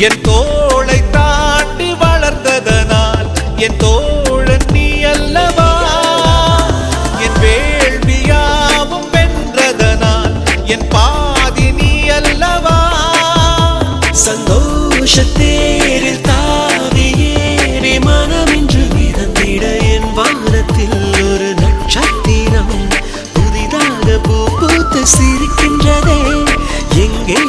என் தோளை தாண்டி வளர்ந்ததனால் என் தோழன் நீ அல்லவா. என் வேள்வியாவும் வென்றதனால் என் பாதி நீ அல்லவா. சந்தோஷத்தேரில் தாவி ஏறி மனமின்று மிதந்திட என் வானத்தில் ஒரு நட்சத்திரம் புதிதாக பூ பூத்து சிரிக்கின்றதே. எங்கே